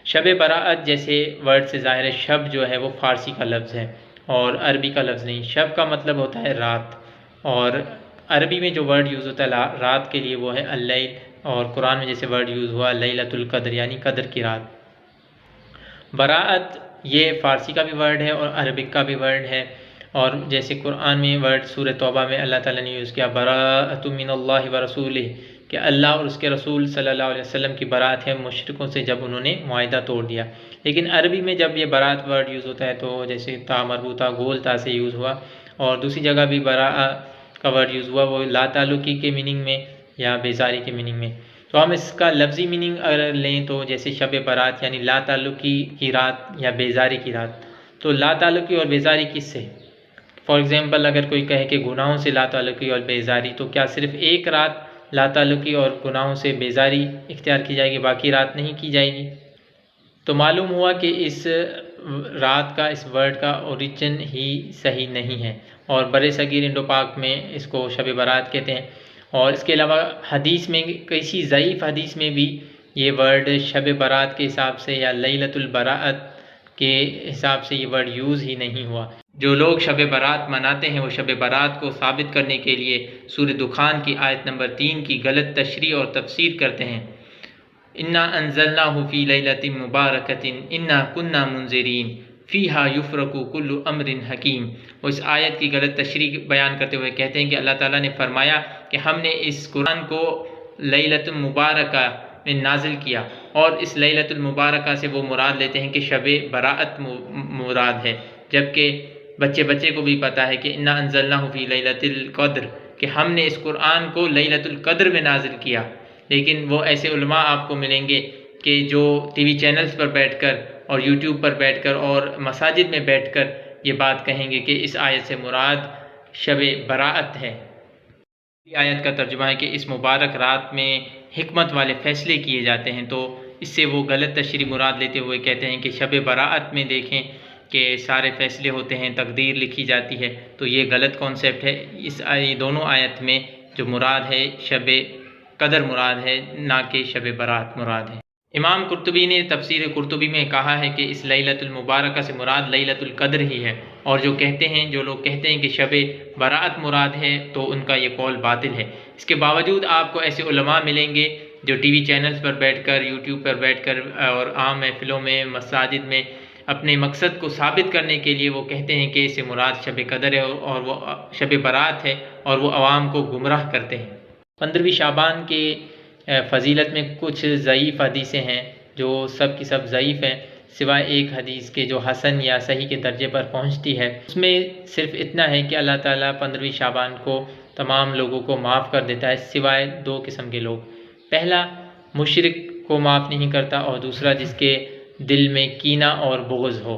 شب براعت جیسے ورڈ سے ظاہر ہے، شب جو ہے وہ فارسی کا لفظ ہے اور عربی کا لفظ نہیں۔ شب کا مطلب ہوتا ہے رات، اور عربی میں جو ورڈ یوز ہوتا ہے رات کے لیے وہ ہے اللیل، اور قرآن میں جیسے ورڈ یوز ہوا لیلۃ القدر یعنی قدر کی رات۔ براعت یہ فارسی کا بھی ورڈ ہے اور عربک کا بھی ورڈ ہے، اور جیسے قرآن میں ورڈ سورہ توبہ میں اللہ تعالیٰ نے یوز کیا براءۃ من اللہ ورسولہ، کہ اللہ اور اس کے رسول صلی اللہ علیہ وسلم کی برات ہے مشرکوں سے جب انہوں نے معاہدہ توڑ دیا۔ لیکن عربی میں جب یہ برات ورڈ یوز ہوتا ہے تو جیسے تا مربوطہ گول تا سے یوز ہوا، اور دوسری جگہ بھی براء کا ورڈ یوز ہوا وہ لا تعلقی کے میننگ میں یا بیزاری کے میننگ میں۔ تو ہم اس کا لفظی میننگ اگر لیں تو جیسے شب برات یعنی لا تعلقی کی رات یا بیزاری کی رات، تو لا تعلقی اور بیزاری کس سے؟ فار ایگزامپل اگر کوئی کہے کہ گناہوں سے لا تعلقی اور بیزاری، تو کیا صرف ایک رات لا تعلقی اور گناہوں سے بیزاری اختیار کی جائے گی، باقی رات نہیں کی جائے گی؟ تو معلوم ہوا کہ اس رات کا، اس ورڈ کا اوریجن ہی صحیح نہیں ہے، اور برِ صغیر انڈو پاک میں اس کو شب برات کہتے ہیں۔ اور اس کے علاوہ حدیث میں کسی ضعیف حدیث میں بھی یہ ورڈ شب برات کے حساب سے یا لیلۃ البراءت کے حساب سے یہ ورڈ یوز ہی نہیں ہوا۔ جو لوگ شب برات مناتے ہیں وہ شب برات کو ثابت کرنے کے لیے سورہ دخان کی آیت نمبر 3 کی غلط تشریح اور تفسیر کرتے ہیں، انا انزلناہ فی لیلۃ مبارکۃ انا کنا منذرین فیہا یفرق کل امر حکیم۔ وہ اس آیت کی غلط تشریح بیان کرتے ہوئے کہتے ہیں کہ اللہ تعالیٰ نے فرمایا کہ ہم نے اس قرآن کو لیلۃ المبارکہ میں نازل کیا، اور اس لیلۃ المبارکہ سے وہ مراد لیتے ہیں کہ شب براعت مراد ہے، جبکہ بچے کو بھی پتہ ہے کہ انا انزلناہ فی لیلۃ القدر، کہ ہم نے اس قرآن کو لیلۃ القدر میں نازل کیا۔ لیکن وہ ایسے علماء آپ کو ملیں گے کہ جو ٹی وی چینلز پر بیٹھ کر اور یوٹیوب پر بیٹھ کر اور مساجد میں بیٹھ کر یہ بات کہیں گے کہ اس آیت سے مراد شب براعت ہے۔ یہ آیت کا ترجمہ ہے کہ اس مبارک رات میں حکمت والے فیصلے کیے جاتے ہیں، تو اس سے وہ غلط تشریح مراد لیتے ہوئے کہتے ہیں کہ شب براعت میں دیکھیں کہ سارے فیصلے ہوتے ہیں، تقدیر لکھی جاتی ہے، تو یہ غلط کانسیپٹ ہے۔ اس دونوں آیت میں جو مراد ہے شب قدر مراد ہے، نہ کہ شب برات مراد ہے۔ امام قرطبی نے تفسیر قرطبی میں کہا ہے کہ اس لیلۃ المبارکہ سے مراد لیلۃ القدر ہی ہے، اور جو لوگ کہتے ہیں کہ شب براعت مراد ہے تو ان کا یہ قول باطل ہے۔ اس کے باوجود آپ کو ایسے علماء ملیں گے جو ٹی وی چینلز پر بیٹھ کر، یوٹیوب پر بیٹھ کر اور عام محفلوں میں، مساجد میں اپنے مقصد کو ثابت کرنے کے لیے وہ کہتے ہیں کہ اس سے مراد شب قدر ہے اور وہ شب برات ہے، اور وہ عوام کو گمراہ کرتے ہیں۔ 15ویں شعبان کے فضیلت میں کچھ ضعیف حدیثیں ہیں جو سب کی سب ضعیف ہیں، سوائے ایک حدیث کے جو حسن یا صحیح کے درجے پر پہنچتی ہے۔ اس میں صرف اتنا ہے کہ اللہ تعالیٰ 15ویں شعبان کو تمام لوگوں کو معاف کر دیتا ہے سوائے 2 قسم کے لوگ۔ پہلا مشرک کو معاف نہیں کرتا، اور دوسرا جس کے دل میں کینہ اور بغض ہو۔